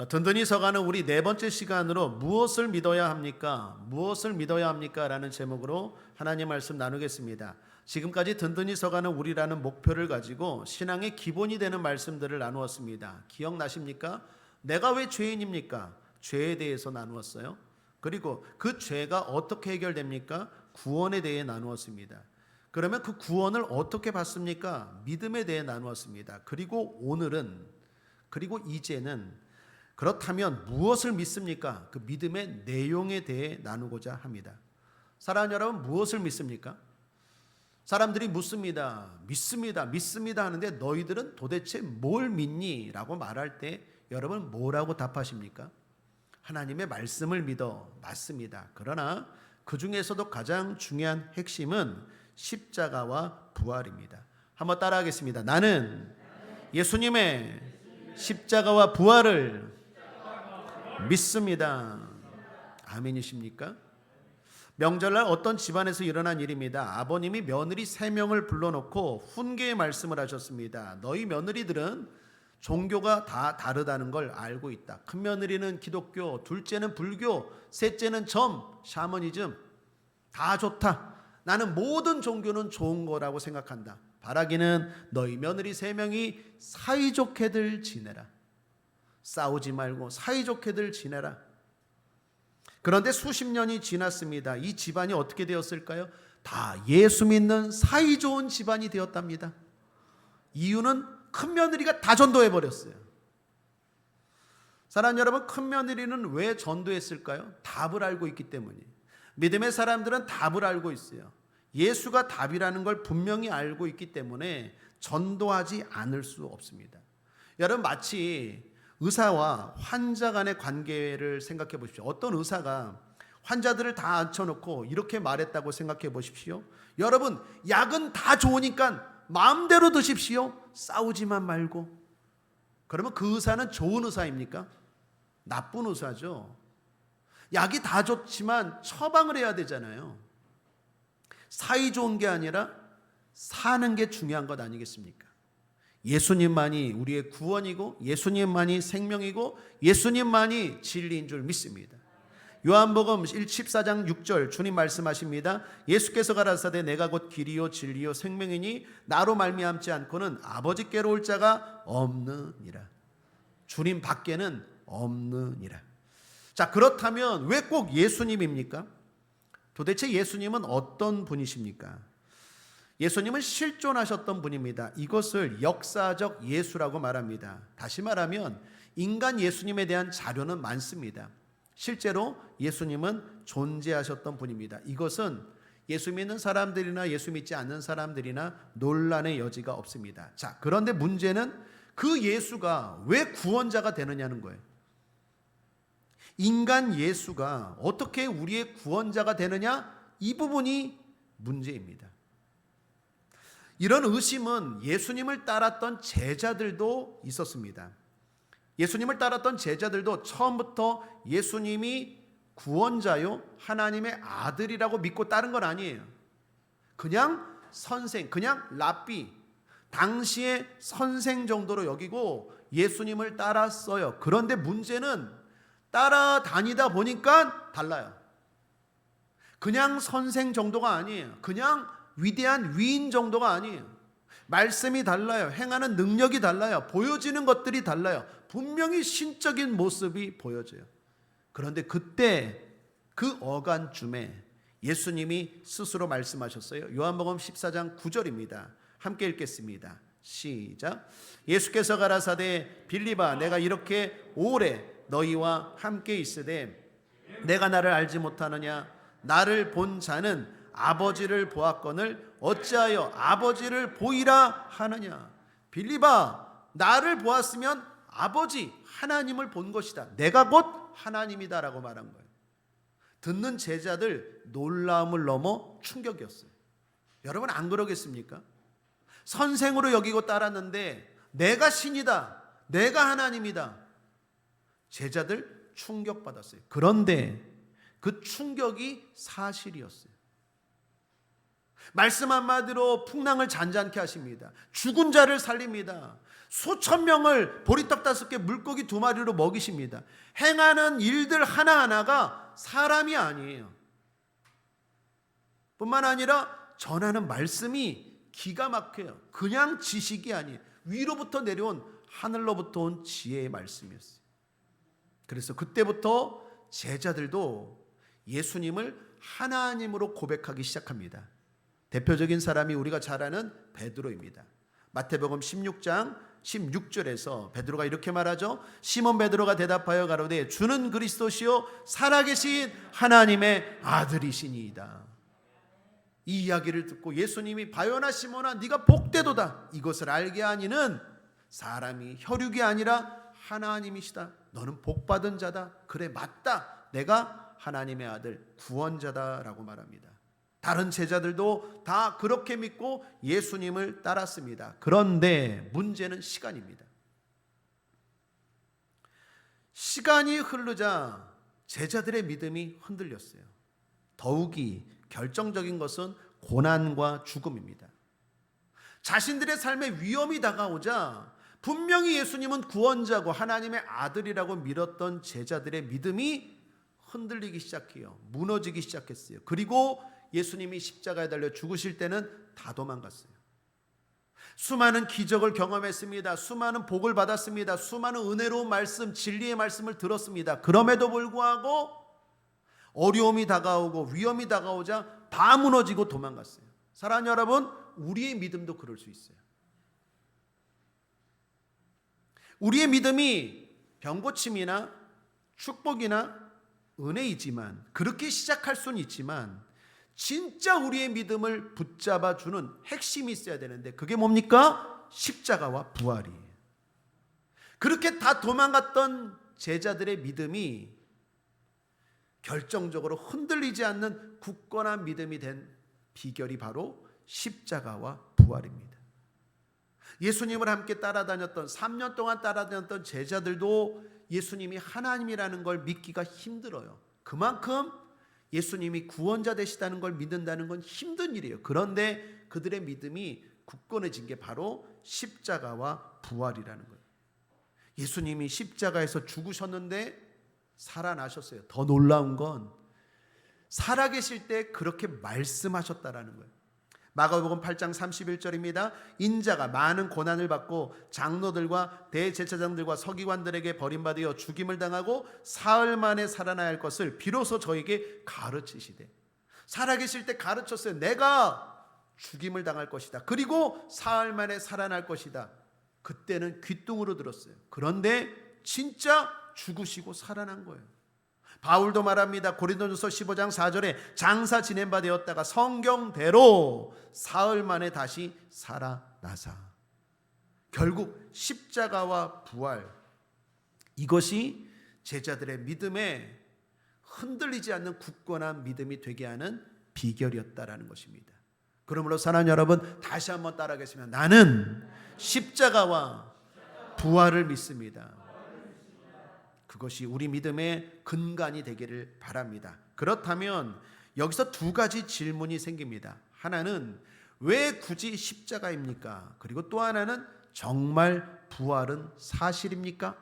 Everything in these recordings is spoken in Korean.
든든히 서가는 우리 네 번째 시간으로 무엇을 믿어야 합니까? 무엇을 믿어야 합니까? 라는 제목으로 하나님 말씀 나누겠습니다. 지금까지 든든히 서가는 우리라는 목표를 가지고 신앙의 기본이 되는 말씀들을 나누었습니다. 기억나십니까? 내가 왜 죄인입니까? 죄에 대해서 나누었어요. 그리고 그 죄가 어떻게 해결됩니까? 구원에 대해 나누었습니다. 그러면 그 구원을 어떻게 받습니까? 믿음에 대해 나누었습니다. 그리고 이제는 그렇다면 무엇을 믿습니까? 그 믿음의 내용에 대해 나누고자 합니다. 사랑하는 여러분, 무엇을 믿습니까? 사람들이 묻습니다. 믿습니다 하는데 너희들은 도대체 뭘 믿니? 라고 말할 때 여러분 뭐라고 답하십니까? 하나님의 말씀을 믿어. 맞습니다. 그러나 그 중에서도 가장 중요한 핵심은 십자가와 부활입니다. 한번 따라하겠습니다. 나는 예수님의 십자가와 부활을 믿습니다. 아멘이십니까? 명절날 어떤 집안에서 일어난 일입니다. 아버님이 며느리 3명을 불러놓고 훈계의 말씀을 하셨습니다. 너희 며느리들은 종교가 다 다르다는 걸 알고 있다. 큰 며느리는 기독교, 둘째는 불교, 셋째는 샤머니즘. 다 좋다. 나는 모든 종교는 좋은 거라고 생각한다. 바라기는 너희 며느리 3명이 사이좋게들 지내라. 싸우지 말고 사이좋게들 지내라. 그런데 수십 년이 지났습니다. 이 집안이 어떻게 되었을까요? 다 예수 믿는 사이좋은 집안이 되었답니다. 이유는 큰 며느리가 다 전도해버렸어요. 사랑하는 여러분, 큰 며느리는 왜 전도했을까요? 답을 알고 있기 때문이에요. 믿음의 사람들은 답을 알고 있어요. 예수가 답이라는 걸 분명히 알고 있기 때문에 전도하지 않을 수 없습니다. 여러분, 마치 의사와 환자 간의 관계를 생각해 보십시오. 어떤 의사가 환자들을 다 앉혀놓고 이렇게 말했다고 생각해 보십시오. 여러분, 약은 다 좋으니까 마음대로 드십시오. 싸우지만 말고. 그러면 그 의사는 좋은 의사입니까? 나쁜 의사죠. 약이 다 좋지만 처방을 해야 되잖아요. 사이 좋은 게 아니라 사는 게 중요한 것 아니겠습니까? 예수님만이 우리의 구원이고 예수님만이 생명이고 예수님만이 진리인 줄 믿습니다. 요한복음 14장 6절 주님 말씀하십니다. 예수께서 가라사대 내가 곧 길이요 진리요 생명이니 나로 말미암지 않고는 아버지께로 올 자가 없느니라. 주님 밖에는 없느니라. 자, 그렇다면 왜 꼭 예수님입니까? 도대체 예수님은 어떤 분이십니까? 예수님은 실존하셨던 분입니다. 이것을 역사적 예수라고 말합니다. 다시 말하면 인간 예수님에 대한 자료는 많습니다. 실제로 예수님은 존재하셨던 분입니다. 이것은 예수 믿는 사람들이나 예수 믿지 않는 사람들이나 논란의 여지가 없습니다. 자, 그런데 문제는 그 예수가 왜 구원자가 되느냐는 거예요. 인간 예수가 어떻게 우리의 구원자가 되느냐? 이 부분이 문제입니다. 이런 의심은 예수님을 따랐던 제자들도 있었습니다. 예수님을 따랐던 제자들도 처음부터 예수님이 구원자요 하나님의 아들이라고 믿고 따른 건 아니에요. 그냥 선생, 그냥 랍비, 당시의 선생 정도로 여기고 예수님을 따랐어요. 그런데 문제는 따라다니다 보니까 달라요. 그냥 선생 정도가 아니에요. 그냥 위대한 위인 정도가 아니에요. 말씀이 달라요. 행하는 능력이 달라요. 보여지는 것들이 달라요. 분명히 신적인 모습이 보여져요. 그런데 그때 그 어간쯤에 예수님이 스스로 말씀하셨어요. 요한복음 14장 9절입니다. 함께 읽겠습니다. 시작. 예수께서 가라사대 빌립아 내가 이렇게 오래 너희와 함께 있으되 내가 나를 알지 못하느냐? 나를 본 자는 아버지를 보았거늘 어찌하여 아버지를 보이라 하느냐? 빌립아, 나를 보았으면 아버지 하나님을 본 것이다. 내가 곧 하나님이다라고 말한 거예요. 듣는 제자들 놀라움을 넘어 충격이었어요. 여러분 안 그러겠습니까? 선생으로 여기고 따랐는데 내가 신이다. 내가 하나님이다. 제자들 충격받았어요. 그런데 그 충격이 사실이었어요. 말씀 한마디로 풍랑을 잔잔케 하십니다. 죽은 자를 살립니다. 수천 명을 보리떡 5개 물고기 2마리로 먹이십니다. 행하는 일들 하나하나가 사람이 아니에요. 뿐만 아니라 전하는 말씀이 기가 막혀요. 그냥 지식이 아니에요. 위로부터 내려온, 하늘로부터 온 지혜의 말씀이었어요. 그래서 그때부터 제자들도 예수님을 하나님으로 고백하기 시작합니다. 대표적인 사람이 우리가 잘 아는 베드로입니다. 마태복음 16장 16절에서 베드로가 이렇게 말하죠. 시몬 베드로가 대답하여 가로되 주는 그리스도시요 살아계신 하나님의 아들이시니이다. 이 이야기를 듣고 예수님이 바요나 시몬아 네가 복되도다. 이것을 알게 하니는 사람이 혈육이 아니라 하나님이시다. 너는 복받은 자다. 그래 맞다. 내가 하나님의 아들 구원자다라고 말합니다. 다른 제자들도 다 그렇게 믿고 예수님을 따랐습니다. 그런데 문제는 시간입니다. 시간이 흐르자 제자들의 믿음이 흔들렸어요. 더욱이 결정적인 것은 고난과 죽음입니다. 자신들의 삶에 위험이 다가오자 분명히 예수님은 구원자고 하나님의 아들이라고 믿었던 제자들의 믿음이 흔들리기 시작해요. 무너지기 시작했어요. 그리고 예수님이 십자가에 달려 죽으실 때는 다 도망갔어요. 수많은 기적을 경험했습니다. 수많은 복을 받았습니다. 수많은 은혜로운 말씀, 진리의 말씀을 들었습니다. 그럼에도 불구하고 어려움이 다가오고 위험이 다가오자 다 무너지고 도망갔어요. 사랑하는 여러분, 우리의 믿음도 그럴 수 있어요. 우리의 믿음이 병고침이나 축복이나 은혜이지만, 그렇게 시작할 수는 있지만 진짜 우리의 믿음을 붙잡아주는 핵심이 있어야 되는데 그게 뭡니까? 십자가와 부활이에요. 그렇게 다 도망갔던 제자들의 믿음이 결정적으로 흔들리지 않는 굳건한 믿음이 된 비결이 바로 십자가와 부활입니다. 예수님을 함께 따라다녔던 3년 동안 따라다녔던 제자들도 예수님이 하나님이라는 걸 믿기가 힘들어요. 그만큼 예수님이 구원자 되시다는 걸 믿는다는 건 힘든 일이에요. 그런데 그들의 믿음이 굳건해진 게 바로 십자가와 부활이라는 거예요. 예수님이 십자가에서 죽으셨는데 살아나셨어요. 더 놀라운 건 살아계실 때 그렇게 말씀하셨다라는 거예요. 마가복음 8장 31절입니다. 인자가 많은 고난을 받고 장로들과 대제사장들과 서기관들에게 버림받아 죽임을 당하고 사흘 만에 살아나야 할 것을 비로소 저에게 가르치시되, 살아계실 때 가르쳤어요. 내가 죽임을 당할 것이다. 그리고 사흘 만에 살아날 것이다. 그때는 귀뚱으로 들었어요. 그런데 진짜 죽으시고 살아난 거예요. 바울도 말합니다. 고린도전서 15장 4절에 장사 지낸 바 되었다가 성경대로 사흘 만에 다시 살아나사. 결국 십자가와 부활, 이것이 제자들의 믿음에 흔들리지 않는 굳건한 믿음이 되게 하는 비결이었다라는 것입니다. 그러므로 사랑하는 여러분, 다시 한번 따라하겠습니다. 나는 십자가와 부활을 믿습니다. 그것이 우리 믿음의 근간이 되기를 바랍니다. 그렇다면 여기서 두 가지 질문이 생깁니다. 하나는 왜 굳이 십자가입니까? 그리고 또 하나는 정말 부활은 사실입니까?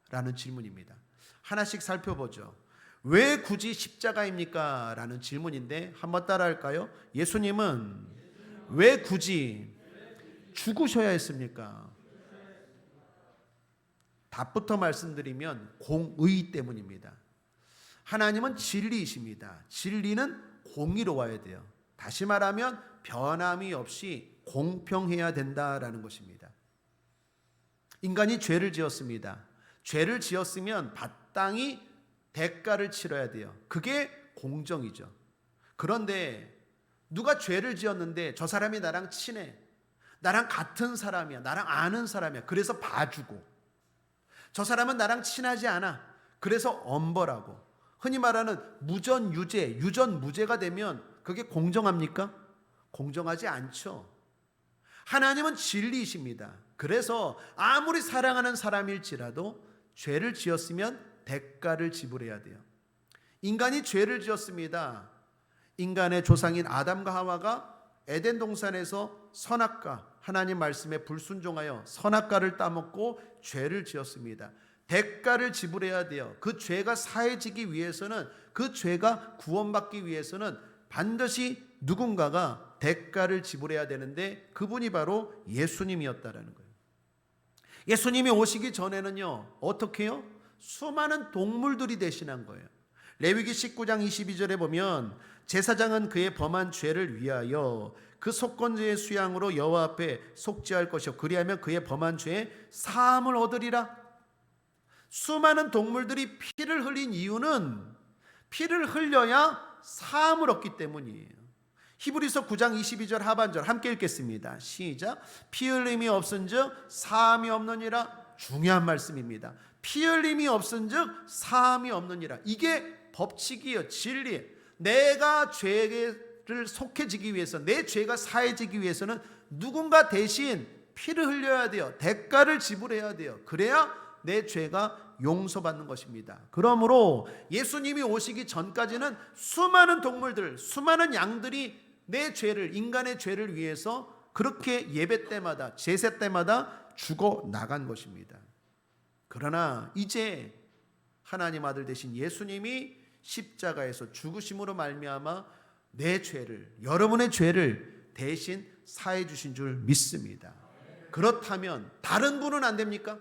라는 질문입니다. 하나씩 살펴보죠. 왜 굳이 십자가입니까? 라는 질문인데 한번 따라할까요? 예수님은 왜 굳이 죽으셔야 했습니까? 답부터 말씀드리면 공의 때문입니다. 하나님은 진리이십니다. 진리는 공의로워야 돼요. 다시 말하면 변함이 없이 공평해야 된다라는 것입니다. 인간이 죄를 지었습니다. 죄를 지었으면 마땅히 대가를 치러야 돼요. 그게 공정이죠. 그런데 누가 죄를 지었는데 저 사람이 나랑 친해, 나랑 같은 사람이야, 나랑 아는 사람이야, 그래서 봐주고, 저 사람은 나랑 친하지 않아, 그래서 엄벌하고, 흔히 말하는 무전유죄, 유전무죄가 되면 그게 공정합니까? 공정하지 않죠. 하나님은 진리이십니다. 그래서 아무리 사랑하는 사람일지라도 죄를 지었으면 대가를 지불해야 돼요. 인간이 죄를 지었습니다. 인간의 조상인 아담과 하와가 에덴 동산에서 선악과, 하나님 말씀에 불순종하여 선악과를 따먹고 죄를 지었습니다. 대가를 지불해야 돼요. 그 죄가 사해지기 위해서는, 그 죄가 구원받기 위해서는 반드시 누군가가 대가를 지불해야 되는데 그분이 바로 예수님이었다라는 거예요. 예수님이 오시기 전에는요, 어떻게 해요? 수많은 동물들이 대신한 거예요. 레위기 19장 22절에 보면 제사장은 그의 범한 죄를 위하여 그 속건제의 수양으로 여호와 앞에 속죄할 것이요 그리하면 그의 범한 죄에 사함을 얻으리라. 수많은 동물들이 피를 흘린 이유는 피를 흘려야 사함을 얻기 때문이에요. 히브리서 9장 22절 하반절 함께 읽겠습니다. 시작. 피 흘림이 없은즉 사함이 없느니라. 중요한 말씀입니다. 피 흘림이 없은즉 사함이 없느니라. 이게 법칙이에요. 진리예요. 내가 죄를 속해지기 위해서, 내 죄가 사해지기 위해서는 누군가 대신 피를 흘려야 돼요. 대가를 지불해야 돼요. 그래야 내 죄가 용서받는 것입니다. 그러므로 예수님이 오시기 전까지는 수많은 동물들, 수많은 양들이 내 죄를, 인간의 죄를 위해서 그렇게 예배 때마다, 제사 때마다 죽어 나간 것입니다. 그러나 이제 하나님 아들 되신 예수님이 십자가에서 죽으심으로 말미암아 내 죄를, 여러분의 죄를 대신 사해 주신 줄 믿습니다. 그렇다면 다른 분은 안 됩니까?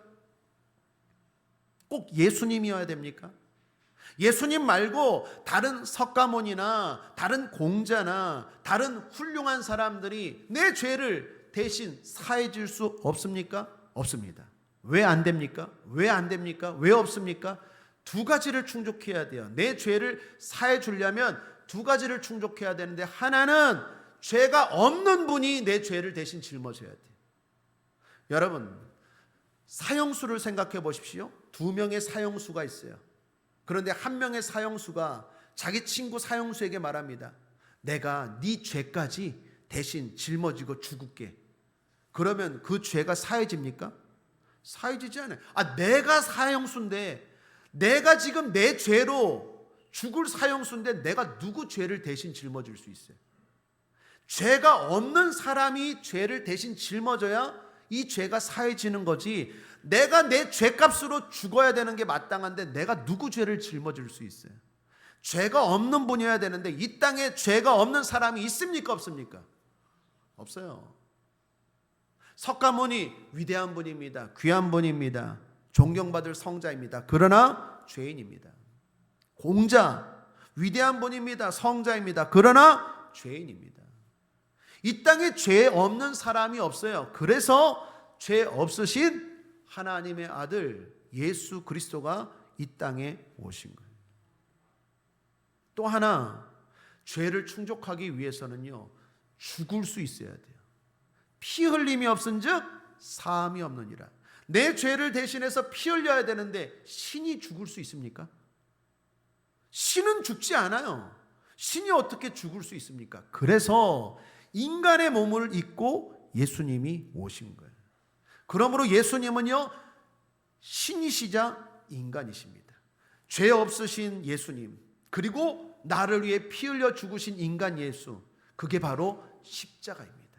꼭 예수님이어야 됩니까? 예수님 말고 다른 석가모니나 다른 공자나 다른 훌륭한 사람들이 내 죄를 대신 사해 줄 수 없습니까? 없습니다. 왜 안 됩니까? 왜 안 됩니까? 왜 없습니까? 두 가지를 충족해야 돼요. 내 죄를 사해 주려면 두 가지를 충족해야 되는데, 하나는 죄가 없는 분이 내 죄를 대신 짊어져야 돼요. 여러분, 사형수를 생각해 보십시오. 두 명의 사형수가 있어요. 그런데 한 명의 사형수가 자기 친구 사형수에게 말합니다. 내가 네 죄까지 대신 짊어지고 죽을게. 그러면 그 죄가 사해집니까? 사해지지 않아요. 내가 사형수인데, 내가 지금 내 죄로 죽을 사형수인데 내가 누구 죄를 대신 짊어질 수 있어요? 죄가 없는 사람이 죄를 대신 짊어져야 이 죄가 사해지는 거지, 내가 내 죄값으로 죽어야 되는 게 마땅한데 내가 누구 죄를 짊어질 수 있어요? 죄가 없는 분이어야 되는데 이 땅에 죄가 없는 사람이 있습니까? 없습니까? 없어요. 석가모니 위대한 분입니다. 귀한 분입니다. 존경받을 성자입니다. 그러나 죄인입니다. 공자 위대한 분입니다. 성자입니다. 그러나 죄인입니다. 이 땅에 죄 없는 사람이 없어요. 그래서 죄 없으신 하나님의 아들 예수 그리스도가 이 땅에 오신 거예요. 또 하나, 죄를 충족하기 위해서는요, 죽을 수 있어야 돼요. 피 흘림이 없은즉 사함이 없느니라. 내 죄를 대신해서 피 흘려야 되는데 신이 죽을 수 있습니까? 신은 죽지 않아요. 신이 어떻게 죽을 수 있습니까? 그래서 인간의 몸을 입고 예수님이 오신 거예요. 그러므로 예수님은요, 신이시자 인간이십니다. 죄 없으신 예수님, 그리고 나를 위해 피 흘려 죽으신 인간 예수, 그게 바로 십자가입니다.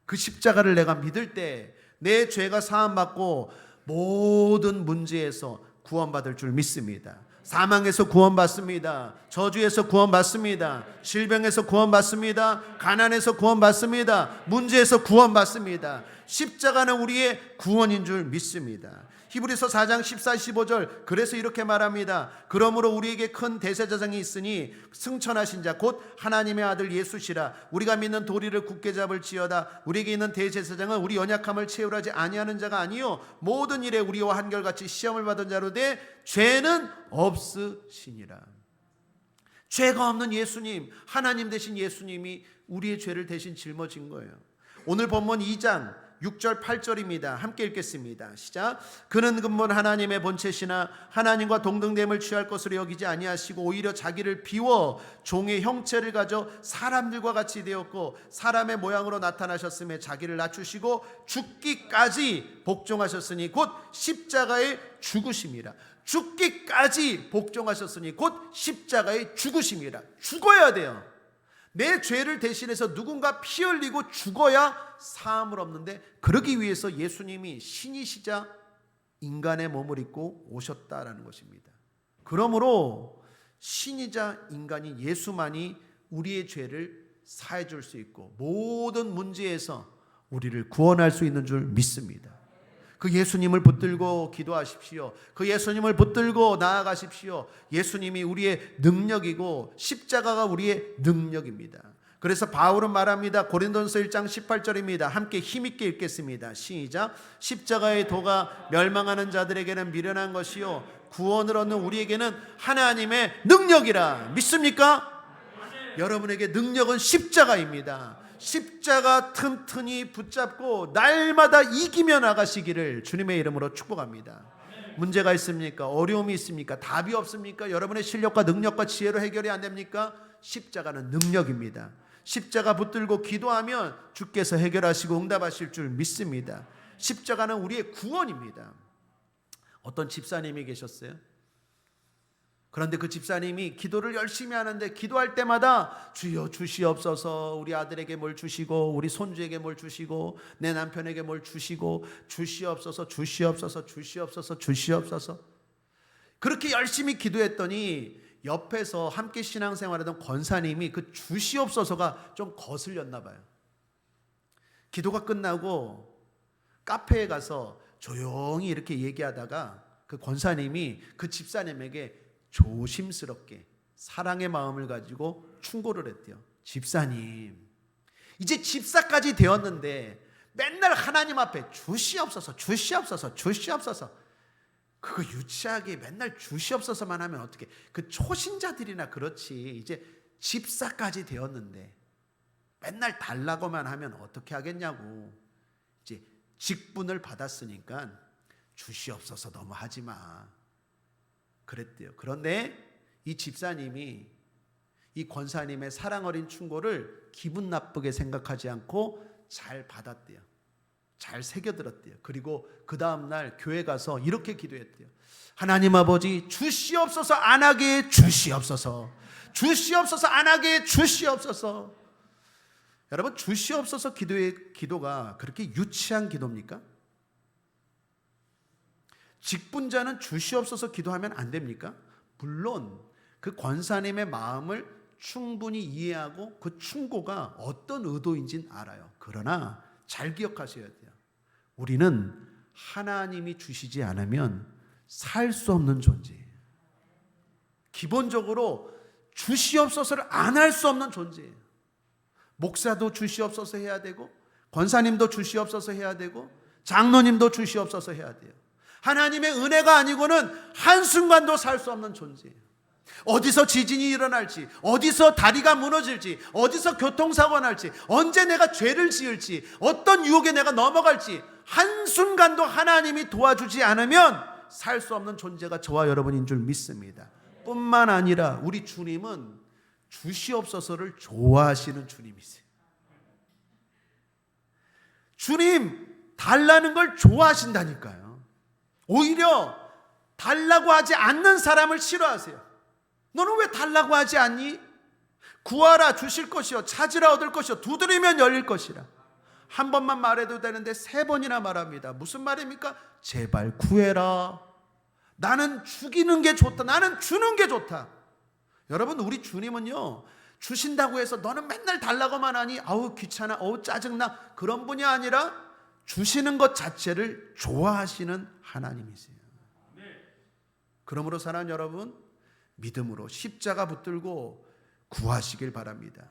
그 십자가를 내가 믿을 때 내 죄가 사함받고 모든 문제에서 구원받을 줄 믿습니다. 사망에서 구원받습니다. 저주에서 구원받습니다. 질병에서 구원받습니다. 가난에서 구원받습니다. 문제에서 구원받습니다. 십자가는 우리의 구원인 줄 믿습니다. 히브리서 4장 14, 15절 그래서 이렇게 말합니다. 그러므로 우리에게 큰 대제사장이 있으니 승천하신 자 곧 하나님의 아들 예수시라. 우리가 믿는 도리를 굳게 잡을지어다. 우리에게 있는 대제사장은 우리 연약함을 채울하지 아니하는 자가 아니요 모든 일에 우리와 한결같이 시험을 받은 자로 돼 죄는 없으시니라. 죄가 없는 예수님, 하나님 되신 예수님이 우리의 죄를 대신 짊어진 거예요. 오늘 본문 2장 6절 8절입니다. 함께 읽겠습니다. 시작. 그는 근본 하나님의 본체시나 하나님과 동등됨을 취할 것으로 여기지 아니하시고 오히려 자기를 비워 종의 형체를 가져 사람들과 같이 되었고 사람의 모양으로 나타나셨음에 자기를 낮추시고 죽기까지 복종하셨으니 곧 십자가에 죽으심이라. 죽기까지 복종하셨으니 곧 십자가에 죽으심이라. 죽어야 돼요. 내 죄를 대신해서 누군가 피 흘리고 죽어야 사함을 얻는데, 그러기 위해서 예수님이 신이시자 인간의 몸을 입고 오셨다라는 것입니다. 그러므로 신이자 인간인 예수만이 우리의 죄를 사해 줄 수 있고 모든 문제에서 우리를 구원할 수 있는 줄 믿습니다. 그 예수님을 붙들고 기도하십시오. 그 예수님을 붙들고 나아가십시오. 예수님이 우리의 능력이고 십자가가 우리의 능력입니다. 그래서 바울은 말합니다. 고린도전서 1장 18절입니다. 함께 힘있게 읽겠습니다. 시작. 십자가의 도가 멸망하는 자들에게는 미련한 것이요 구원을 얻는 우리에게는 하나님의 능력이라. 믿습니까? 여러분에게 능력은 십자가입니다. 십자가 튼튼히 붙잡고 날마다 이기며 나가시기를 주님의 이름으로 축복합니다. 문제가 있습니까? 어려움이 있습니까? 답이 없습니까? 여러분의 실력과 능력과 지혜로 해결이 안 됩니까? 십자가는 능력입니다. 십자가 붙들고 기도하면 주께서 해결하시고 응답하실 줄 믿습니다. 십자가는 우리의 구원입니다. 어떤 집사님이 계셨어요. 그런데 그 집사님이 기도를 열심히 하는데 기도할 때마다 주여 주시옵소서, 우리 아들에게 뭘 주시고 우리 손주에게 뭘 주시고 내 남편에게 뭘 주시고 주시옵소서 주시옵소서 주시옵소서 주시옵소서, 그렇게 열심히 기도했더니 옆에서 함께 신앙생활하던 권사님이 그 주시옵소서가 좀 거슬렸나 봐요. 기도가 끝나고 카페에 가서 조용히 이렇게 얘기하다가 그 권사님이 그 집사님에게 조심스럽게 사랑의 마음을 가지고 충고를 했대요. 집사님, 이제 집사까지 되었는데 맨날 하나님 앞에 주시옵소서 주시옵소서 주시옵소서, 그거 유치하게 맨날 주시옵소서만 하면 어떻게, 그 초신자들이나 그렇지 이제 집사까지 되었는데 맨날 달라고만 하면 어떻게 하겠냐고. 이제 직분을 받았으니까 주시옵소서 너무 하지 마 그랬대요. 그런데 이 집사님이 이 권사님의 사랑 어린 충고를 기분 나쁘게 생각하지 않고 잘 받았대요. 잘 새겨들었대요. 그리고 그 다음날 교회 가서 이렇게 기도했대요. 하나님 아버지, 주시옵소서 안 하게 주시옵소서, 주시옵소서 안 하게 주시옵소서. 여러분, 주시옵소서 기도가 그렇게 유치한 기도입니까? 직분자는 주시옵소서 기도하면 안 됩니까? 물론 그 권사님의 마음을 충분히 이해하고 그 충고가 어떤 의도인지는 알아요. 그러나 잘 기억하셔야 돼요. 우리는 하나님이 주시지 않으면 살 수 없는 존재예요. 기본적으로 주시옵소서를 안 할 수 없는 존재예요. 목사도 주시옵소서 해야 되고, 권사님도 주시옵소서 해야 되고, 장로님도 주시옵소서 해야 돼요. 하나님의 은혜가 아니고는 한순간도 살 수 없는 존재예요. 어디서 지진이 일어날지, 어디서 다리가 무너질지, 어디서 교통사고가 날지, 언제 내가 죄를 지을지, 어떤 유혹에 내가 넘어갈지 한순간도 하나님이 도와주지 않으면 살 수 없는 존재가 저와 여러분인 줄 믿습니다. 뿐만 아니라 우리 주님은 주시옵소서를 좋아하시는 주님이세요. 주님 달라는 걸 좋아하신다니까요. 오히려 달라고 하지 않는 사람을 싫어하세요. 너는 왜 달라고 하지 않니? 구하라 주실 것이요, 찾으라 얻을 것이요, 두드리면 열릴 것이라. 한 번만 말해도 되는데 3번이나 말합니다. 무슨 말입니까? 제발 구해라. 나는 죽이는 게 좋다, 나는 주는 게 좋다. 여러분, 우리 주님은요, 주신다고 해서 너는 맨날 달라고만 하니 아우 귀찮아, 아우 짜증나, 그런 분이 아니라 주시는 것 자체를 좋아하시는 하나님이세요. 그러므로 사랑하는 여러분, 믿음으로 십자가 붙들고 구하시길 바랍니다.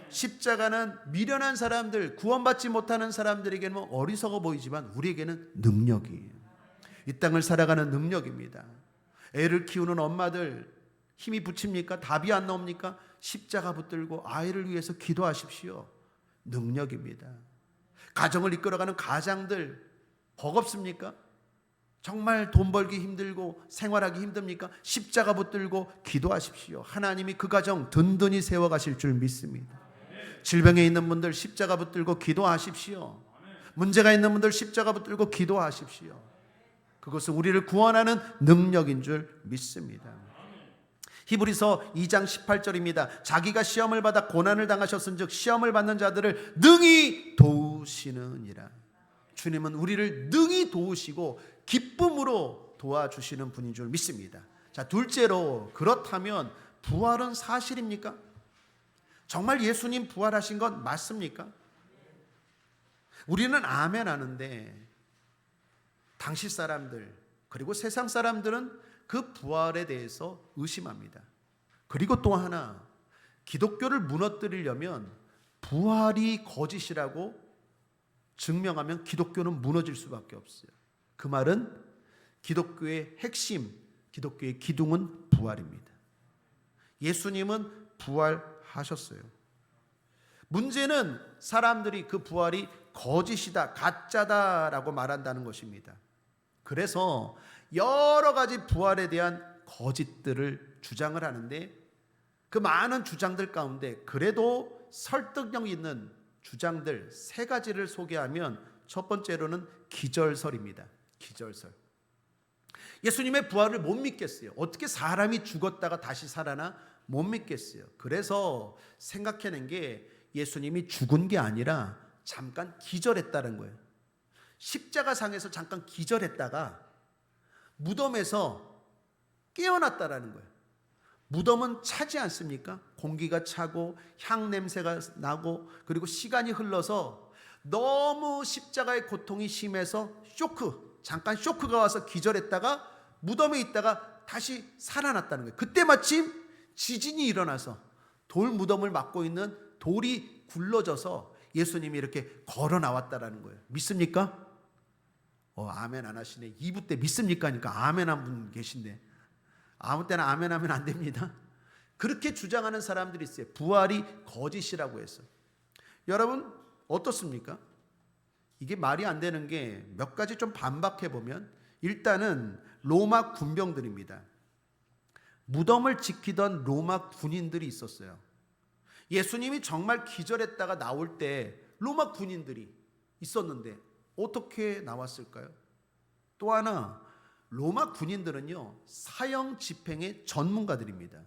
십자가는 미련한 사람들, 구원받지 못하는 사람들에게는 어리석어 보이지만 우리에게는 능력이에요. 이 땅을 살아가는 능력입니다. 애를 키우는 엄마들 힘이 붙입니까? 답이 안 나옵니까? 십자가 붙들고 아이를 위해서 기도하십시오. 능력입니다. 가정을 이끌어가는 가장들 버겁습니까? 정말 돈 벌기 힘들고 생활하기 힘듭니까? 십자가 붙들고 기도하십시오. 하나님이 그 가정 든든히 세워가실 줄 믿습니다. 질병에 있는 분들 십자가 붙들고 기도하십시오. 문제가 있는 분들 십자가 붙들고 기도하십시오. 그것은 우리를 구원하는 능력인 줄 믿습니다. 히브리서 2장 18절입니다. 자기가 시험을 받아 고난을 당하셨은즉 시험을 받는 자들을 능히 도우시느니라. 주님은 우리를 능히 도우시고 기쁨으로 도와주시는 분인 줄 믿습니다. 자, 둘째로, 그렇다면 부활은 사실입니까? 정말 예수님 부활하신 건 맞습니까? 우리는 아멘 하는데 당시 사람들 그리고 세상 사람들은 그 부활에 대해서 의심합니다. 그리고 또 하나, 기독교를 무너뜨리려면 부활이 거짓이라고 증명하면 기독교는 무너질 수밖에 없어요. 그 말은 기독교의 핵심, 기독교의 기둥은 부활입니다. 예수님은 부활하셨어요. 문제는 사람들이 그 부활이 거짓이다, 가짜다라고 말한다는 것입니다. 그래서 여러 가지 부활에 대한 거짓들을 주장을 하는데, 그 많은 주장들 가운데 그래도 설득력 있는 주장들 세 가지를 소개하면, 첫 번째로는 기절설입니다. 기절설. 예수님의 부활을 못 믿겠어요. 어떻게 사람이 죽었다가 다시 살아나? 못 믿겠어요. 그래서 생각해낸 게 예수님이 죽은 게 아니라 잠깐 기절했다는 거예요. 십자가상에서 잠깐 기절했다가 무덤에서 깨어났다라는 거예요. 무덤은 차지 않습니까? 공기가 차고 향 냄새가 나고, 그리고 시간이 흘러서 너무 십자가의 고통이 심해서 잠깐 쇼크가 와서 기절했다가 무덤에 있다가 다시 살아났다는 거예요. 그때 마침 지진이 일어나서 돌 무덤을 막고 있는 돌이 굴러져서 예수님이 이렇게 걸어 나왔다라는 거예요. 믿습니까? 아멘 안 하시네. 2부 때 믿습니까? 하니까 아멘 한 분 계신데, 아무 때나 아멘 하면 안 됩니다. 그렇게 주장하는 사람들이 있어요. 부활이 거짓이라고 해서. 여러분 어떻습니까? 이게 말이 안 되는 게 몇 가지 좀 반박해 보면, 일단은 로마 군병들입니다. 무덤을 지키던 로마 군인들이 있었어요. 예수님이 정말 기절했다가 나올 때 로마 군인들이 있었는데 어떻게 나왔을까요? 또 하나, 로마 군인들은요, 사형 집행의 전문가들입니다.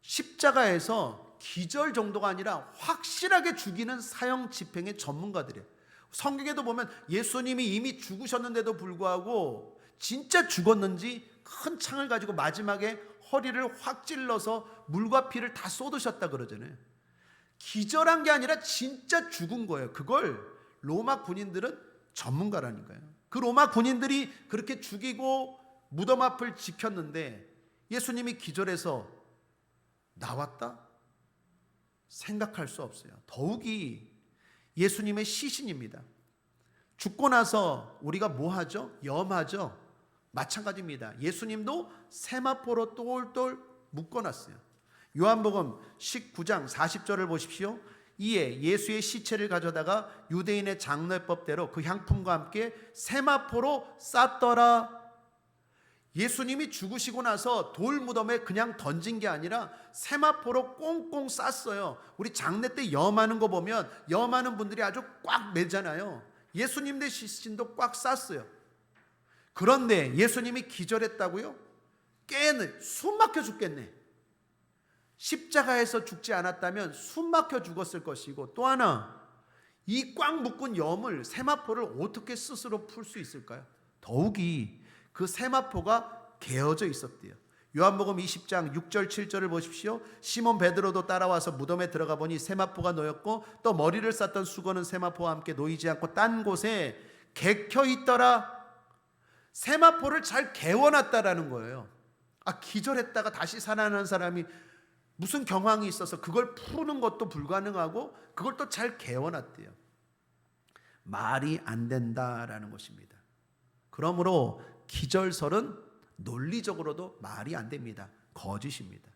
십자가에서 기절 정도가 아니라 확실하게 죽이는 사형 집행의 전문가들이에요. 성경에도 보면 예수님이 이미 죽으셨는데도 불구하고 진짜 죽었는지 큰 창을 가지고 마지막에 허리를 확 찔러서 물과 피를 다 쏟으셨다 그러잖아요. 기절한 게 아니라 진짜 죽은 거예요. 그걸 로마 군인들은 전문가라니까요. 그 로마 군인들이 그렇게 죽이고 무덤 앞을 지켰는데 예수님이 기절해서 나왔다? 생각할 수 없어요. 더욱이 예수님의 시신입니다. 죽고 나서 우리가 뭐 하죠? 염하죠? 마찬가지입니다. 예수님도 세마포로 똘똘 묶어놨어요. 요한복음 19장 40절을 보십시오. 이에 예수의 시체를 가져다가 유대인의 장례법대로 그 향품과 함께 세마포로 쌌더라. 예수님이 죽으시고 나서 돌 무덤에 그냥 던진 게 아니라 세마포로 꽁꽁 쌌어요. 우리 장례 때 염하는 거 보면 염하는 분들이 아주 꽉 매잖아요. 예수님의 시신도 꽉 쌌어요. 그런데 예수님이 기절했다고요? 숨 막혀 죽겠네. 십자가에서 죽지 않았다면 숨 막혀 죽었을 것이고, 또 하나, 이 꽉 묶은 염을, 세마포를 어떻게 스스로 풀 수 있을까요? 더욱이 그 세마포가 개어져 있었대요. 요한복음 20장 6절 7절을 보십시오. 시몬 베드로도 따라와서 무덤에 들어가 보니 세마포가 놓였고 또 머리를 쌌던 수건은 세마포와 함께 놓이지 않고 딴 곳에 개켜 있더라. 세마포를 잘 개워놨다라는 거예요. 기절했다가 다시 살아나는 사람이 무슨 경황이 있어서 그걸 푸는 것도 불가능하고 그걸 또 잘 개워놨대요. 말이 안 된다라는 것입니다. 그러므로 기절설은 논리적으로도 말이 안 됩니다. 거짓입니다.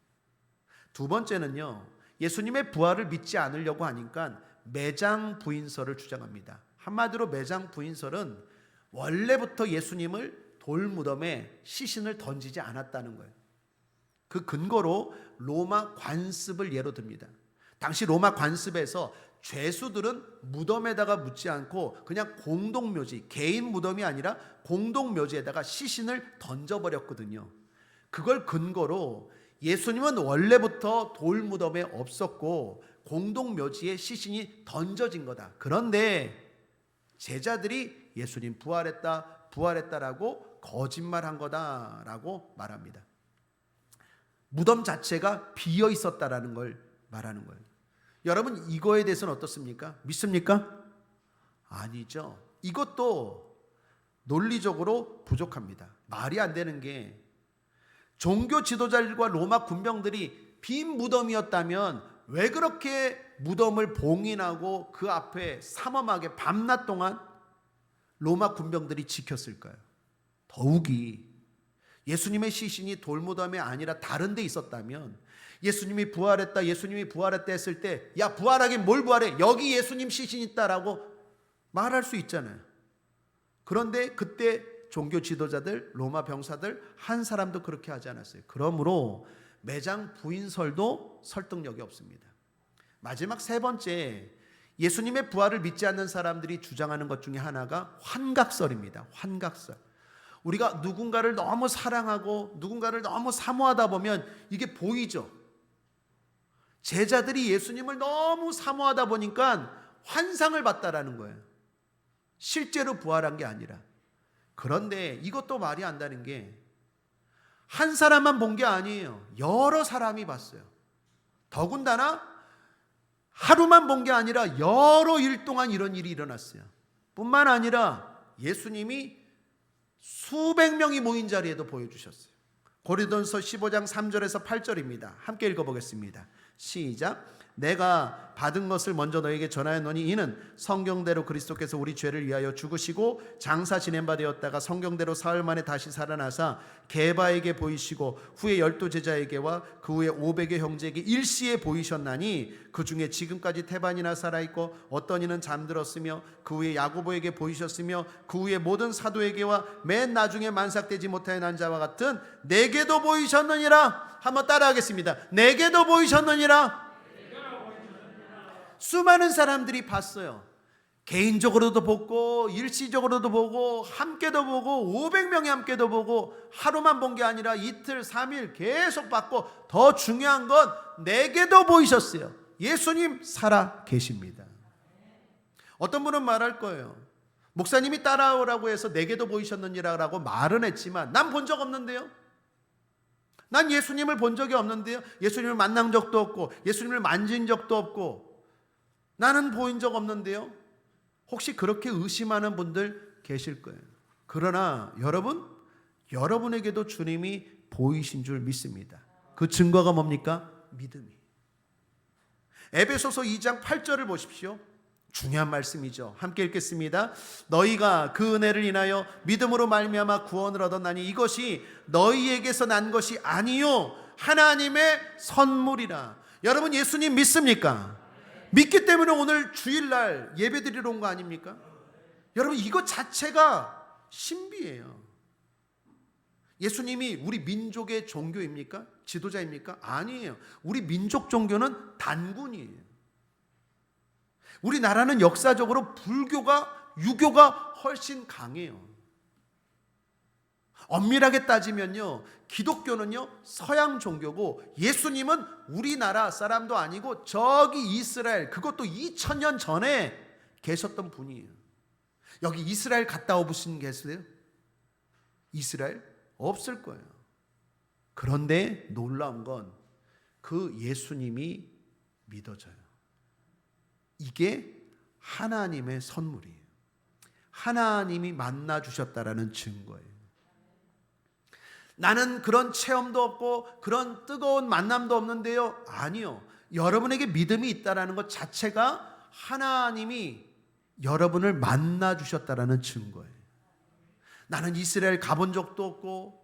두 번째는요, 예수님의 부활을 믿지 않으려고 하니까 매장 부인설을 주장합니다. 한마디로 매장 부인설은 원래부터 예수님을 돌무덤에 시신을 던지지 않았다는 거예요. 그 근거로 로마 관습을 예로 듭니다. 당시 로마 관습에서 죄수들은 무덤에다가 묻지 않고 그냥 공동묘지, 개인 무덤이 아니라 공동묘지에다가 시신을 던져버렸거든요. 그걸 근거로 예수님은 원래부터 돌무덤에 없었고 공동묘지에 시신이 던져진 거다. 그런데 제자들이 예수님 부활했다라고 거짓말한 거다라고 말합니다. 무덤 자체가 비어 있었다라는 걸 말하는 거예요. 여러분, 이거에 대해서는 어떻습니까? 믿습니까? 아니죠. 이것도 논리적으로 부족합니다. 말이 안 되는 게, 종교 지도자들과 로마 군병들이 빈 무덤이었다면 왜 그렇게 무덤을 봉인하고 그 앞에 삼엄하게 밤낮 동안 로마 군병들이 지켰을까요? 더욱이 예수님의 시신이 돌무덤이 아니라 다른 데 있었다면, 예수님이 부활했다 했을 때, 야, 부활하긴 뭘 부활해, 여기 예수님 시신 있다라고 말할 수 있잖아요. 그런데 그때 종교 지도자들, 로마 병사들 한 사람도 그렇게 하지 않았어요. 그러므로 매장 부인설도 설득력이 없습니다. 마지막 세 번째, 예수님의 부활을 믿지 않는 사람들이 주장하는 것 중에 하나가 환각설입니다. 환각설. 우리가 누군가를 너무 사랑하고 누군가를 너무 사모하다 보면 이게 보이죠. 제자들이 예수님을 너무 사모하다 보니까 환상을 봤다라는 거예요. 실제로 부활한 게 아니라. 그런데 이것도 말이 안 되는 게, 한 사람만 본 게 아니에요. 여러 사람이 봤어요. 더군다나 하루만 본 게 아니라 여러 일 동안 이런 일이 일어났어요. 뿐만 아니라 예수님이 수백 명이 모인 자리에도 보여주셨어요. 고린도전서 15장 3절에서 8절입니다. 함께 읽어보겠습니다. 시작. 내가 받은 것을 먼저 너에게 전하였노니 이는 성경대로 그리스도께서 우리 죄를 위하여 죽으시고 장사 지낸 바 되었다가 성경대로 사흘 만에 다시 살아나사 게바에게 보이시고 후에 12 제자에게와 그 후에 500의 형제에게 일시에 보이셨나니 그 중에 지금까지 태반이나 살아있고 어떤 이는 잠들었으며 그 후에 야고보에게 보이셨으며 그 후에 모든 사도에게와 맨 나중에 만삭되지 못하여 난 자와 같은 내게도 보이셨느니라. 한번 따라하겠습니다. 내게도 보이셨느니라. 수많은 사람들이 봤어요. 개인적으로도 보고 일시적으로도 보고 함께도 보고 500명이 함께도 보고, 하루만 본 게 아니라 이틀 3일 계속 봤고, 더 중요한 건 내게도 보이셨어요. 예수님 살아 계십니다. 어떤 분은 말할 거예요. 목사님이 따라오라고 해서 내게도 보이셨느니라고 말은 했지만 난 본 적 없는데요. 난 예수님을 본 적이 없는데요. 예수님을 만난 적도 없고 예수님을 만진 적도 없고 나는 보인 적 없는데요. 혹시 그렇게 의심하는 분들 계실 거예요. 그러나 여러분에게도 주님이 보이신 줄 믿습니다. 그 증거가 뭡니까? 믿음이. 에베소서 2장 8절을 보십시오. 중요한 말씀이죠. 함께 읽겠습니다. 너희가 그 은혜를 인하여 믿음으로 말미암아 구원을 얻었나니 이것이 너희에게서 난 것이 아니요 하나님의 선물이라. 여러분, 예수님 믿습니까? 믿기 때문에 오늘 주일날 예배드리러 온 거 아닙니까? 여러분, 이것 자체가 신비예요. 예수님이 우리 민족의 종교입니까? 지도자입니까? 아니에요. 우리 민족 종교는 단군이에요. 우리나라는 역사적으로 불교가, 유교가 훨씬 강해요. 엄밀하게 따지면요, 기독교는요 서양 종교고 예수님은 우리나라 사람도 아니고 저기 이스라엘, 그것도 2000년 전에 계셨던 분이에요. 여기 이스라엘 갔다 오신 계세요? 이스라엘? 없을 거예요. 그런데 놀라운 건 그 예수님이 믿어져요. 이게 하나님의 선물이에요. 하나님이 만나 주셨다라는 증거예요. 나는 그런 체험도 없고 그런 뜨거운 만남도 없는데요. 아니요. 여러분에게 믿음이 있다라는 것 자체가 하나님이 여러분을 만나 주셨다라는 증거예요. 나는 이스라엘 가본 적도 없고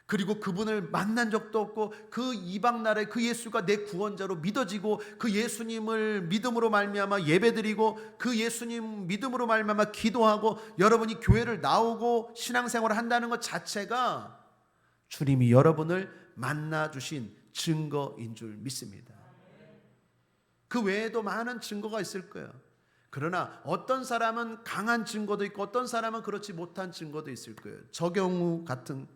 그리고 그분을 만난 적도 없고 그 이방 나라에 그 예수가 내 구원자로 믿어지고 그 예수님을 믿음으로 말미암아 예배드리고 그 예수님 믿음으로 말미암아 기도하고 여러분이 교회를 나오고 신앙생활을 한다는 것 자체가 주님이 여러분을 만나 주신 증거인 줄 믿습니다. 그 외에도 많은 증거가 있을 거예요. 그러나 어떤 사람은 강한 증거도 있고 어떤 사람은 그렇지 못한 증거도 있을 거예요. 저경우 같은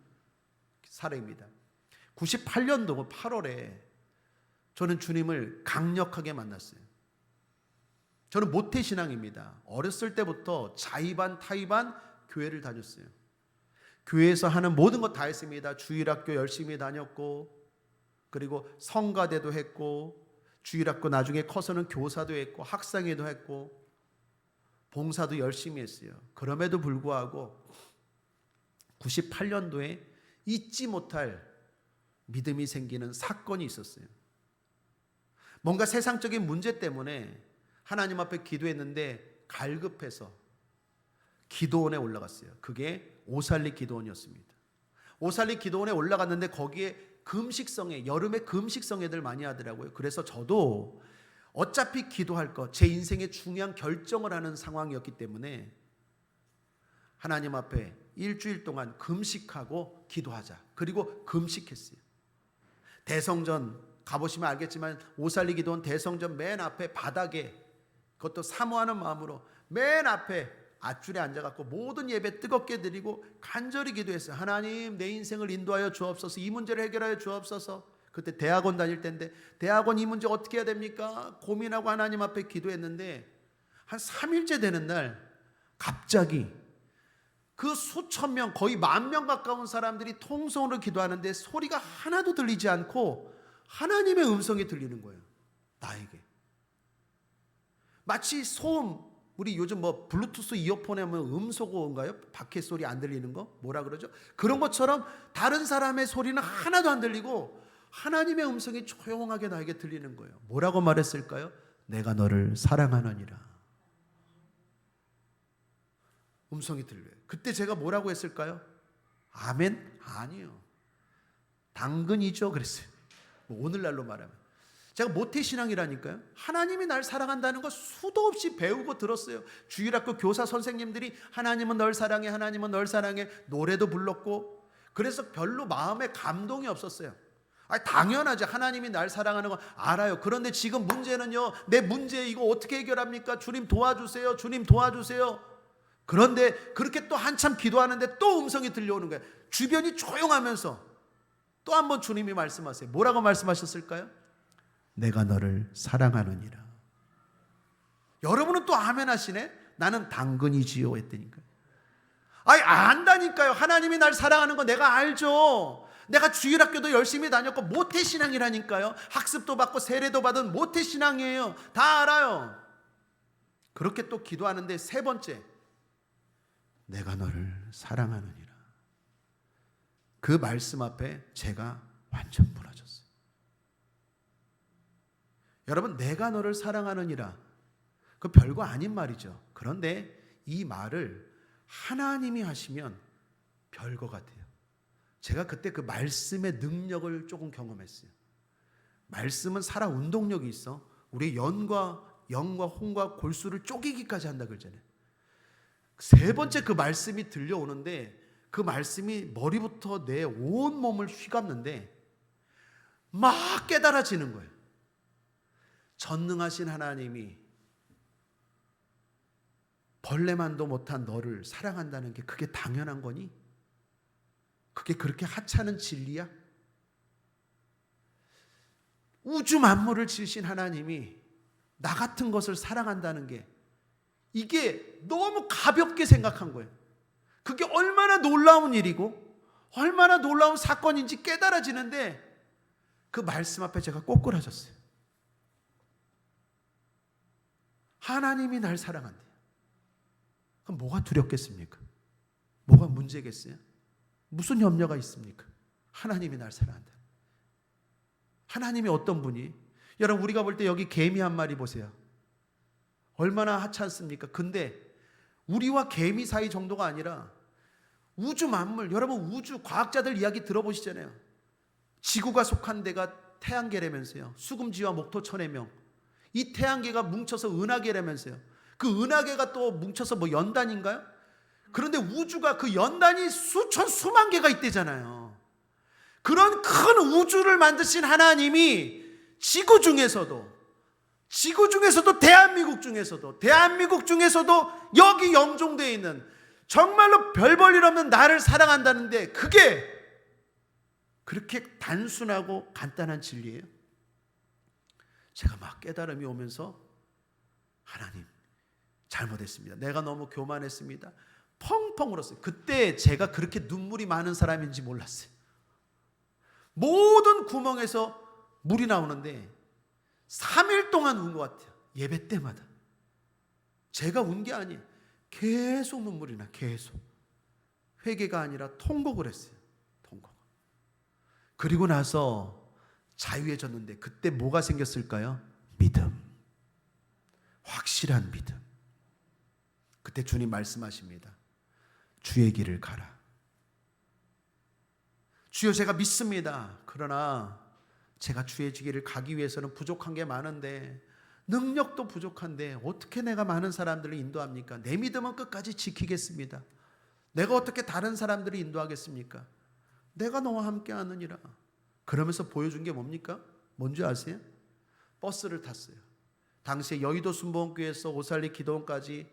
사례입니다. 98년도 8월에 저는 주님을 강력하게 만났어요. 저는 모태신앙입니다. 어렸을 때부터 자의반 타의반 교회를 다녔어요. 교회에서 하는 모든 것 다 했습니다. 주일학교 열심히 다녔고, 그리고 성가대도 했고, 주일학교 나중에 커서는 교사도 했고, 학상회도 했고, 봉사도 열심히 했어요. 그럼에도 불구하고 98년도에 잊지 못할 믿음이 생기는 사건이 있었어요. 뭔가 세상적인 문제 때문에 하나님 앞에 기도했는데 갈급해서 기도원에 올라갔어요. 그게 오살리 기도원이었습니다. 오살리 기도원에 올라갔는데 거기에 금식성회, 여름에 금식성회들 많이 하더라고요. 그래서 저도 어차피 기도할 것, 제 인생의 중요한 결정을 하는 상황이었기 때문에 하나님 앞에 일주일 동안 금식하고 기도하자. 그리고 금식했어요. 대성전 가보시면 알겠지만 오살리 기도원 대성전 맨 앞에 바닥에, 그것도 사모하는 마음으로 맨 앞에 앞줄에 앉아갖고 모든 예배 뜨겁게 드리고 간절히 기도했어요. 하나님, 내 인생을 인도하여 주옵소서. 이 문제를 해결하여 주옵소서. 그때 대학원 다닐 때인데 대학원 이 문제 어떻게 해야 됩니까? 고민하고 하나님 앞에 기도했는데 한 3일째 되는 날 갑자기 그 수천 명, 거의 10,000명 가까운 사람들이 통성으로 기도하는데 소리가 하나도 들리지 않고 하나님의 음성이 들리는 거예요. 나에게. 마치 소음, 우리 요즘 뭐 블루투스 이어폰에 하면 음소거인가요? 밖에 소리 안 들리는 거? 뭐라 그러죠? 그런 것처럼 다른 사람의 소리는 하나도 안 들리고 하나님의 음성이 조용하게 나에게 들리는 거예요. 뭐라고 말했을까요? 내가 너를 사랑하느니라. 음성이 들려요. 그때 제가 뭐라고 했을까요? 아멘? 아니요. 당근이죠. 그랬어요. 오늘날로 말하면. 제가 모태신앙이라니까요. 하나님이 날 사랑한다는 거 수도 없이 배우고 들었어요. 주일학교 교사 선생님들이 하나님은 널 사랑해, 하나님은 널 사랑해 노래도 불렀고, 그래서 별로 마음에 감동이 없었어요. 당연하지, 하나님이 날 사랑하는 거 알아요. 그런데 지금 문제는요, 내 문제 이거 어떻게 해결합니까? 주님 도와주세요, 주님 도와주세요. 그런데 그렇게 또 한참 기도하는데 또 음성이 들려오는 거예요. 주변이 조용하면서 또 한 번 주님이 말씀하세요. 뭐라고 말씀하셨을까요? 내가 너를 사랑하느니라. 여러분은 또 아멘 하시네? 나는 당근이지요 했다니까요. 안다니까요. 하나님이 날 사랑하는 거 내가 알죠. 내가 주일학교도 열심히 다녔고 모태신앙이라니까요. 학습도 받고 세례도 받은 모태신앙이에요. 다 알아요. 그렇게 또 기도하는데 세 번째, 내가 너를 사랑하느니라. 그 말씀 앞에 제가 완전 무너졌어요. 여러분, 내가 너를 사랑하느니라, 그 별거 아닌 말이죠. 그런데 이 말을 하나님이 하시면 별거 같아요. 제가 그때 그 말씀의 능력을 조금 경험했어요. 말씀은 살아 운동력이 있어. 우리 영과 혼과 골수를 쪼개기까지 한다 그러잖아요. 세 번째 그 말씀이 들려오는데 그 말씀이 머리부터 내 온 몸을 휘감는데 막 깨달아지는 거예요. 전능하신 하나님이 벌레만도 못한 너를 사랑한다는 게 그게 당연한 거니? 그게 그렇게 하찮은 진리야? 우주 만물을 지으신 하나님이 나 같은 것을 사랑한다는 게 이게 너무 가볍게 생각한 거예요. 그게 얼마나 놀라운 일이고 얼마나 놀라운 사건인지 깨달아지는데 그 말씀 앞에 제가 꼬꾸라졌어요. 하나님이 날 사랑한대요. 그럼 뭐가 두렵겠습니까? 뭐가 문제겠어요? 무슨 염려가 있습니까? 하나님이 날 사랑한다. 하나님이 어떤 분이? 여러분, 우리가 볼 때 여기 개미 한 마리 보세요. 얼마나 하찮습니까? 근데 우리와 개미 사이 정도가 아니라 우주 만물, 여러분 우주 과학자들 이야기 들어보시잖아요. 지구가 속한 데가 태양계라면서요. 수금지와 목토천해명. 이 태양계가 뭉쳐서 은하계라면서요. 그 은하계가 또 뭉쳐서 뭐 연단인가요? 그런데 우주가 그 연단이 수천 수만 개가 있대잖아요. 그런 큰 우주를 만드신 하나님이 지구 중에서도 대한민국 중에서도 여기 영종되어 있는 정말로 별 볼 일 없는 나를 사랑한다는데 그게 그렇게 단순하고 간단한 진리예요. 제가 막 깨달음이 오면서 하나님 잘못했습니다. 내가 너무 교만했습니다. 펑펑 울었어요. 그때 제가 그렇게 눈물이 많은 사람인지 몰랐어요. 모든 구멍에서 물이 나오는데 3일 동안 운 것 같아요. 예배 때마다. 제가 운 게 아니에요. 계속 눈물이 나. 계속. 회개가 아니라 통곡을 했어요. 통곡. 그리고 나서 자유해졌는데 그때 뭐가 생겼을까요? 믿음. 확실한 믿음. 그때 주님 말씀하십니다. 주의 길을 가라. 주여 제가 믿습니다. 그러나 제가 주의 길을 가기 위해서는 부족한 게 많은데, 능력도 부족한데 어떻게 내가 많은 사람들을 인도합니까? 내 믿음은 끝까지 지키겠습니다. 내가 어떻게 다른 사람들을 인도하겠습니까? 내가 너와 함께 하느니라. 그러면서 보여준 게 뭡니까? 뭔지 아세요? 버스를 탔어요. 당시에 여의도 순복음교회에서 오살리 기도원까지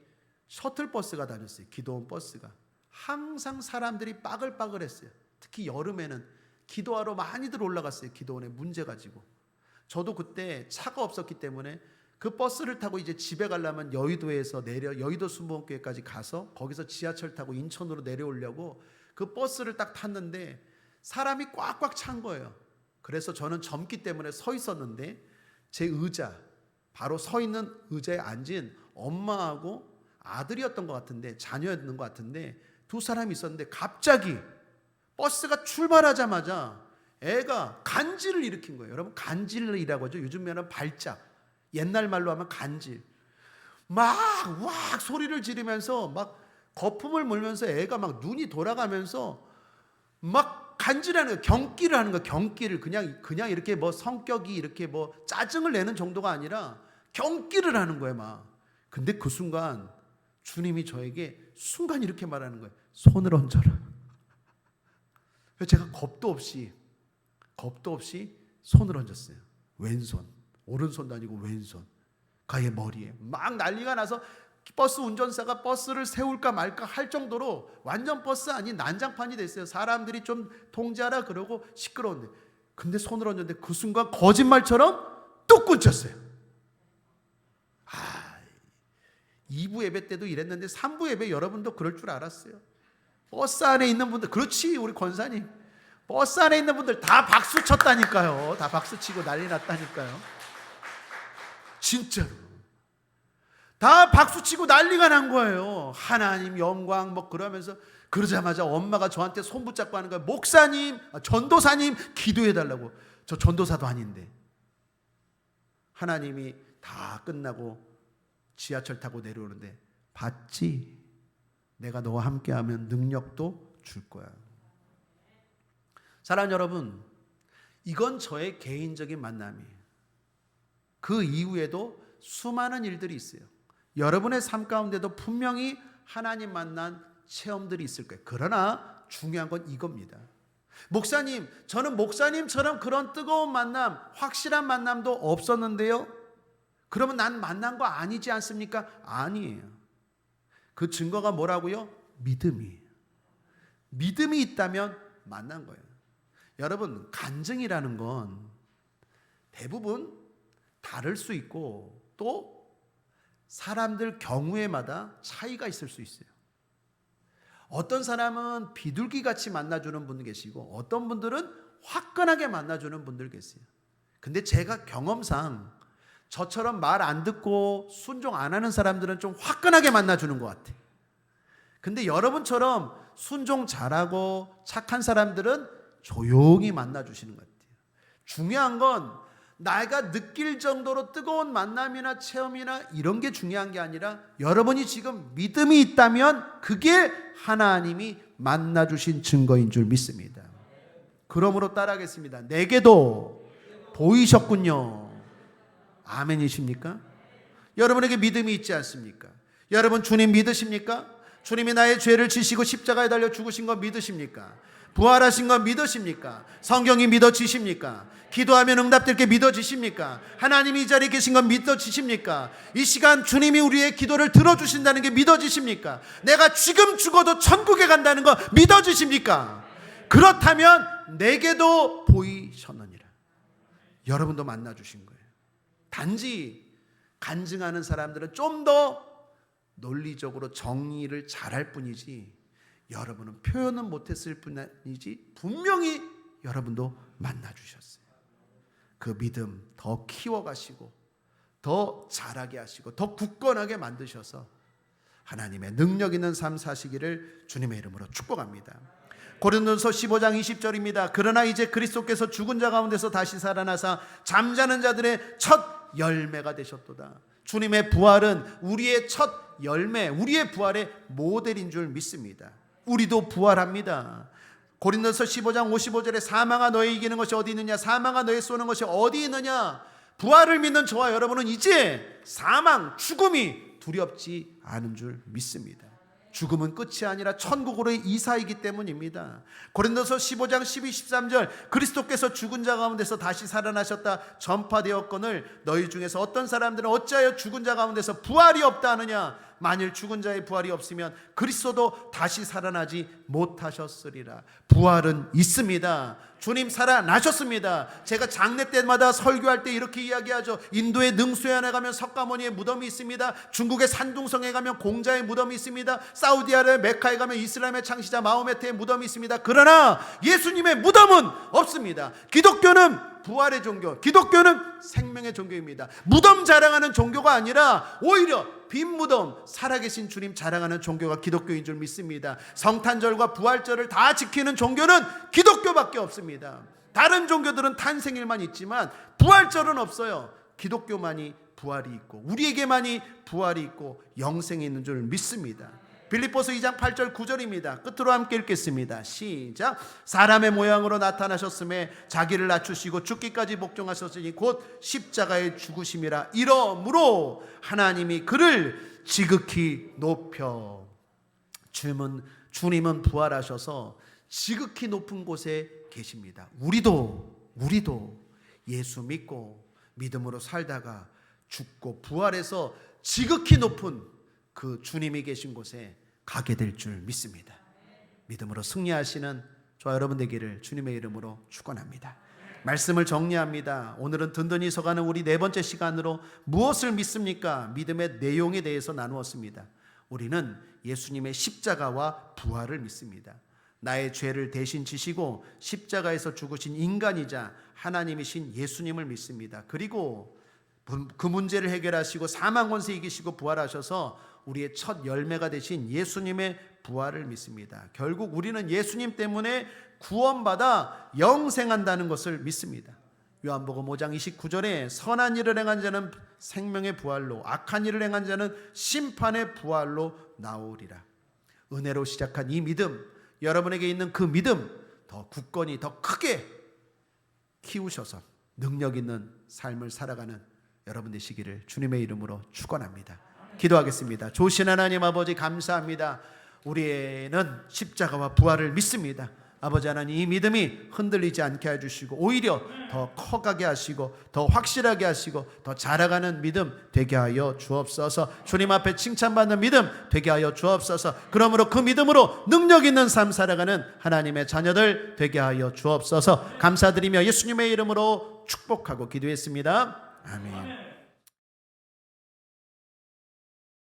셔틀버스가 다녔어요. 기도원 버스가. 항상 사람들이 빠글빠글했어요. 특히 여름에는 기도하러 많이들 올라갔어요. 기도원에 문제 가지고. 저도 그때 차가 없었기 때문에 그 버스를 타고 이제 집에 가려면 여의도에서 여의도 순복음교회까지 가서 거기서 지하철 타고 인천으로 내려오려고 그 버스를 딱 탔는데 사람이 꽉꽉 찬 거예요. 그래서 저는 젊기 때문에 서 있었는데 제 의자, 바로 서 있는 의자에 앉은 엄마하고 아들이었던 것 같은데, 자녀였던 것 같은데 두 사람이 있었는데 갑자기 버스가 출발하자마자 애가 간질을 일으킨 거예요. 여러분, 간질이라고 하죠. 요즘에는 발작, 옛날 말로 하면 간질. 막 소리를 지르면서 막 거품을 물면서 애가 막 눈이 돌아가면서 막 간질하는 거예요. 경기를 하는 거예요. 경기를 그냥 이렇게 뭐 성격이 이렇게 뭐 짜증을 내는 정도가 아니라 경기를 하는 거예요. 막. 근데 그 순간 주님이 저에게 순간 이렇게 말하는 거예요. 손을 얹어라. 제가 겁도 없이 손을 얹었어요. 왼손, 오른손도 아니고 왼손, 가의 머리에 막 난리가 나서 버스 운전사가 버스를 세울까 말까 할 정도로 완전 버스 아닌 난장판이 됐어요. 사람들이 좀 통제하라 그러고 시끄러운데, 근데 손을 얹었는데 그 순간 거짓말처럼 뚝 끊쳤어요. 2부 예배 때도 이랬는데 3부 예배 여러분도 그럴 줄 알았어요. 버스 안에 있는 분들, 그렇지 우리 권사님, 버스 안에 있는 분들 다 박수 쳤다니까요. 다 박수 치고 난리 났다니까요. 진짜로 다 박수 치고 난리가 난 거예요. 하나님 영광 뭐 그러면서. 그러자마자 엄마가 저한테 손 붙잡고 하는 거예요. 목사님, 전도사님 기도해 달라고. 저 전도사도 아닌데. 하나님이 다 끝나고 지하철 타고 내려오는데, 봤지? 내가 너와 함께하면 능력도 줄 거야. 사랑하는 여러분, 이건 저의 개인적인 만남이에요. 그 이후에도 수많은 일들이 있어요. 여러분의 삶 가운데도 분명히 하나님 만난 체험들이 있을 거예요. 그러나 중요한 건 이겁니다. 목사님, 저는 목사님처럼 그런 뜨거운 만남, 확실한 만남도 없었는데요. 그러면 난 만난 거 아니지 않습니까? 아니에요. 그 증거가 뭐라고요? 믿음이에요. 믿음이 있다면 만난 거예요. 여러분, 간증이라는 건 대부분 다를 수 있고 또 사람들 경우에마다 차이가 있을 수 있어요. 어떤 사람은 비둘기같이 만나주는 분 계시고 어떤 분들은 화끈하게 만나주는 분들 계세요. 근데 제가 경험상 저처럼 말 안 듣고 순종 안 하는 사람들은 좀 화끈하게 만나주는 것 같아요. 근데 여러분처럼 순종 잘하고 착한 사람들은 조용히 만나주시는 것 같아요. 중요한 건 내가 느낄 정도로 뜨거운 만남이나 체험이나 이런 게 중요한 게 아니라 여러분이 지금 믿음이 있다면 그게 하나님이 만나주신 증거인 줄 믿습니다. 그러므로 따라하겠습니다. 내게도 보이셨군요. 아멘이십니까? 여러분에게 믿음이 있지 않습니까? 여러분 주님 믿으십니까? 주님이 나의 죄를 지시고 십자가에 달려 죽으신 거 믿으십니까? 부활하신 거 믿으십니까? 성경이 믿어지십니까? 기도하면 응답될 게 믿어지십니까? 하나님이 이 자리에 계신 건 믿어지십니까? 이 시간 주님이 우리의 기도를 들어주신다는 게 믿어지십니까? 내가 지금 죽어도 천국에 간다는 거 믿어지십니까? 그렇다면 내게도 보이셨느니라. 여러분도 만나 주신 거예요. 단지 간증하는 사람들은 좀 더 논리적으로 정리를 잘할 뿐이지, 여러분은 표현은 못했을 뿐이지 분명히 여러분도 만나 주셨어요. 그 믿음 더 키워가시고 더 잘하게 하시고 더 굳건하게 만드셔서 하나님의 능력 있는 삶 사시기를 주님의 이름으로 축복합니다. 고린도서 15장 20절입니다. 그러나 이제 그리스도께서 죽은 자 가운데서 다시 살아나사 잠자는 자들의 첫 열매가 되셨도다. 주님의 부활은 우리의 첫 열매, 우리의 부활의 모델인 줄 믿습니다. 우리도 부활합니다. 고린도서 15장 55절에 사망아 너의 이기는 것이 어디 있느냐, 사망아 너의 쏘는 것이 어디 있느냐. 부활을 믿는 저와 여러분은 이제 사망, 죽음이 두렵지 않은 줄 믿습니다. 죽음은 끝이 아니라 천국으로의 이사이기 때문입니다. 고린도서 15장 12, 13절 그리스도께서 죽은 자 가운데서 다시 살아나셨다 전파되었거늘 너희 중에서 어떤 사람들은 어찌하여 죽은 자 가운데서 부활이 없다 하느냐. 만일 죽은 자의 부활이 없으면 그리스도도 다시 살아나지 못하셨으리라. 부활은 있습니다. 주님 살아나셨습니다. 제가 장례 때마다 설교할 때 이렇게 이야기하죠. 인도의 능수해안에 가면 석가모니의 무덤이 있습니다. 중국의 산둥성에 가면 공자의 무덤이 있습니다. 사우디아라비아 메카에 가면 이슬람의 창시자 마호메트의 무덤이 있습니다. 그러나 예수님의 무덤은 없습니다. 기독교는 부활의 종교, 기독교는 생명의 종교입니다. 무덤 자랑하는 종교가 아니라 오히려 빈 무덤, 살아계신 주님 자랑하는 종교가 기독교인 줄 믿습니다. 성탄절과 부활절을 다 지키는 종교는 기독교밖에 없습니다. 다른 종교들은 탄생일만 있지만 부활절은 없어요. 기독교만이 부활이 있고 우리에게만이 부활이 있고 영생이 있는 줄 믿습니다. 빌립보서 2장 8절 9절입니다. 끝으로 함께 읽겠습니다. 시작. 사람의 모양으로 나타나셨음에 자기를 낮추시고 죽기까지 복종하셨으니 곧 십자가의 죽으심이라. 이러므로 하나님이 그를 지극히 높여. 주님은 부활하셔서 지극히 높은 곳에 계십니다. 우리도 예수 믿고 믿음으로 살다가 죽고 부활해서 지극히 높은 그 주님이 계신 곳에 가게 될 줄 믿습니다. 믿음으로 승리하시는 저와 여러분 되기를 주님의 이름으로 축원합니다. 말씀을 정리합니다. 오늘은 든든히 서가는 우리 네 번째 시간으로 무엇을 믿습니까? 믿음의 내용에 대해서 나누었습니다. 우리는 예수님의 십자가와 부활을 믿습니다. 나의 죄를 대신 지시고 십자가에서 죽으신 인간이자 하나님이신 예수님을 믿습니다. 그리고 그 문제를 해결하시고 사망 권세 이기시고 부활하셔서 우리의 첫 열매가 되신 예수님의 부활을 믿습니다. 결국 우리는 예수님 때문에 구원받아 영생한다는 것을 믿습니다. 요한복음 5장 29절에 선한 일을 행한 자는 생명의 부활로, 악한 일을 행한 자는 심판의 부활로 나오리라. 은혜로 시작한 이 믿음, 여러분에게 있는 그 믿음 더 굳건히 더 크게 키우셔서 능력 있는 삶을 살아가는 여러분 되시기를 주님의 이름으로 축원합니다. 기도하겠습니다. 좋으신 하나님 아버지 감사합니다. 우리는 십자가와 부활을 믿습니다. 아버지 하나님, 이 믿음이 흔들리지 않게 해주시고 오히려 더 커가게 하시고 더 확실하게 하시고 더 자라가는 믿음 되게 하여 주옵소서. 주님 앞에 칭찬받는 믿음 되게 하여 주옵소서. 그러므로 그 믿음으로 능력 있는 삶 살아가는 하나님의 자녀들 되게 하여 주옵소서. 감사드리며 예수님의 이름으로 축복하고 기도했습니다. 아멘.